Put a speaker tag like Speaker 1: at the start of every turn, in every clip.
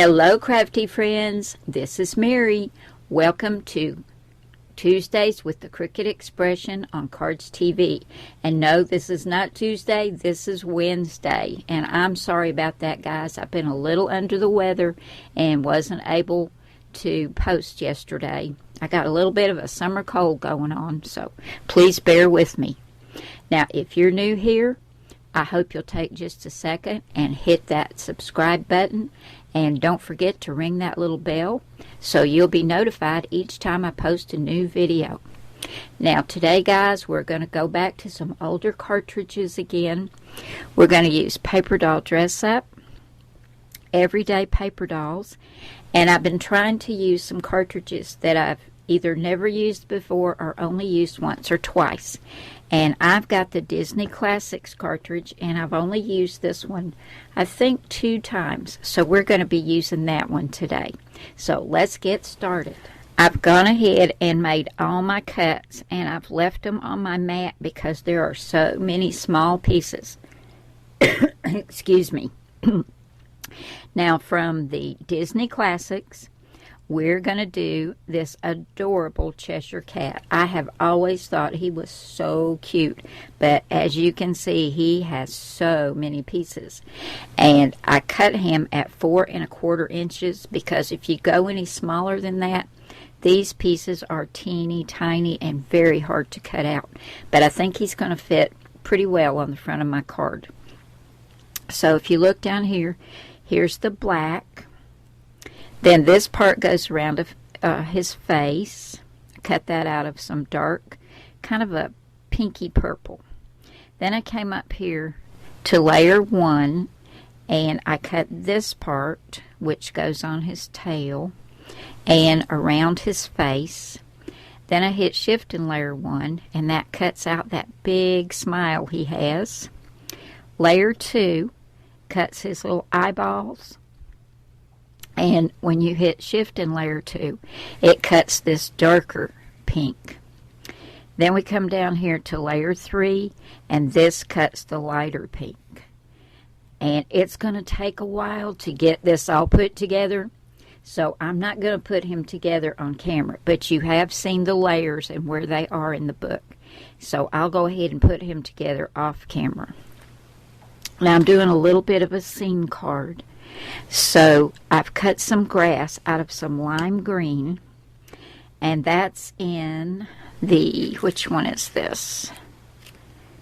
Speaker 1: Hello, crafty friends. This is Mary. Welcome to Tuesdays with the Cricut Expression on Cardz TV. And no, this is not Tuesday. This is Wednesday. And I'm sorry about that, guys. I've been a little under the weather and wasn't able to post yesterday. I got a little bit of a summer cold going on, so please bear with me. Now, if you're new here, I hope you'll take just a second and hit that subscribe button. And don't forget to ring that little bell so you'll be notified each time I post a new video. Now today, guys, we're going to go back to some older cartridges again. We're going to use Paper Doll Dress Up, Everyday Paper Dolls, and I've been trying to use some cartridges that I've either never used before or only used once or twice. And I've got the Disney Classics cartridge, and I've only used this one, I think, 2 times. So we're going to be using that one today. So let's get started. I've gone ahead and made all my cuts, and I've left them on my mat because there are so many small pieces. Excuse me. Now, from the Disney Classics, we're going to do this adorable Cheshire Cat. I have always thought he was so cute, but as you can see, he has so many pieces. And I cut him at 4 1/4 inches because if you go any smaller than that, these pieces are teeny tiny and very hard to cut out. But I think he's going to fit pretty well on the front of my card. So if you look down here, here's the black. Then this part goes around his face. I cut that out of some dark, kind of a pinky purple. Then I came up here to layer 1, and I cut this part, which goes on his tail, and around his face. Then I hit shift and layer 1, and that cuts out that big smile he has. Layer 2 cuts his little eyeballs. And when you hit shift in layer 2, it cuts this darker pink. Then we come down here to layer 3, and this cuts the lighter pink. And it's going to take a while to get this all put together, so I'm not going to put him together on camera. But you have seen the layers and where they are in the book. So I'll go ahead and put him together off camera. Now I'm doing a little bit of a scene card. So I've cut some grass out of some lime green, and that's in the, which one is this?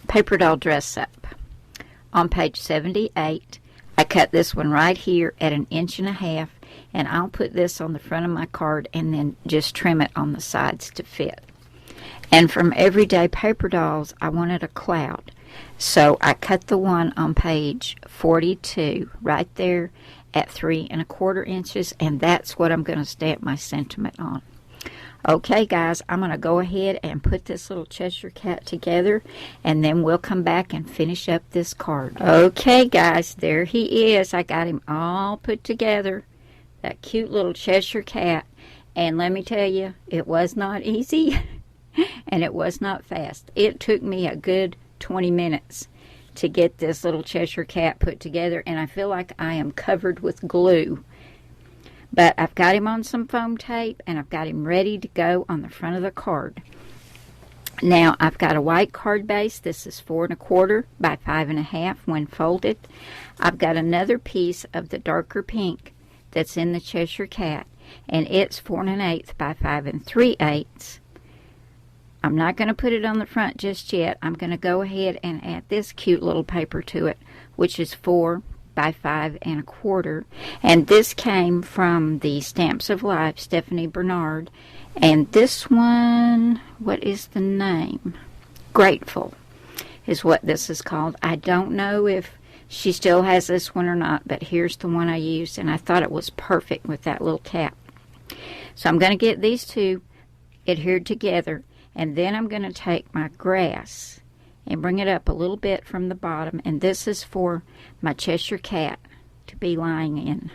Speaker 1: Paper Doll Dress Up. On page 78, I cut this one right here at 1.5 inches, and I'll put this on the front of my card and then just trim it on the sides to fit. And from Everyday Paper Dolls, I wanted a cloud. So I cut the one on page 42 right there at 3 1/4 inches, and that's what I'm going to stamp my sentiment on. Okay, guys, I'm going to go ahead and put this little Cheshire Cat together, and then we'll come back and finish up this card. Okay, guys, there he is. I got him all put together, that cute little Cheshire Cat. And let me tell you, it was not easy, and it was not fast. It took me a good 20 minutes to get this little Cheshire Cat put together, and I feel like I am covered with glue. But I've got him on some foam tape, and I've got him ready to go on the front of the card. Now, I've got a white card base. This is 4 1/4 by 5 1/2 when folded. I've got another piece of the darker pink that's in the Cheshire Cat, and it's 4 1/8 by 5 3/8. I'm not going to put it on the front just yet. I'm going to go ahead and add this cute little paper to it, which is 4 by 5 1/4. And this came from the Stamps of Life, Stephanie Bernard. And this one, what is the name? Grateful is what this is called. I don't know if she still has this one or not, but here's the one I used, and I thought it was perfect with that little cap. So I'm going to get these two adhered together. And then I'm going to take my grass and bring it up a little bit from the bottom. And this is for my Cheshire Cat to be lying in.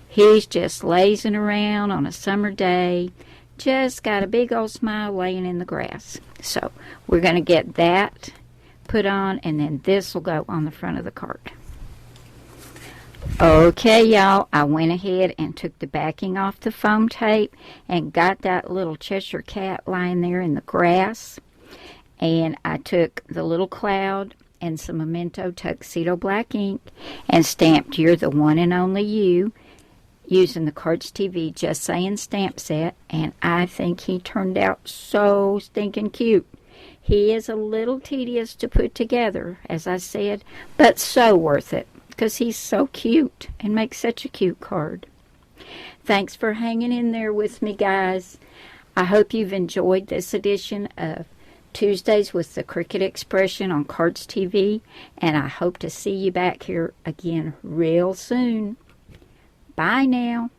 Speaker 1: He's just lazing around on a summer day. Just got a big old smile laying in the grass. So we're going to get that put on, and then this will go on the front of the card. Okay, y'all, I went ahead and took the backing off the foam tape and got that little Cheshire Cat lying there in the grass. And I took the little cloud and some Memento Tuxedo black ink and stamped "You're the One and Only You" using the Cardz TV Just Saying stamp set, and I think he turned out so stinking cute. He is a little tedious to put together, as I said, but so worth it, because he's so cute and makes such a cute card. Thanks for hanging in there with me, guys. I hope you've enjoyed this edition of Tuesdays with the Cricut Expression on Cardz TV, and I hope to see you back here again real soon. Bye now.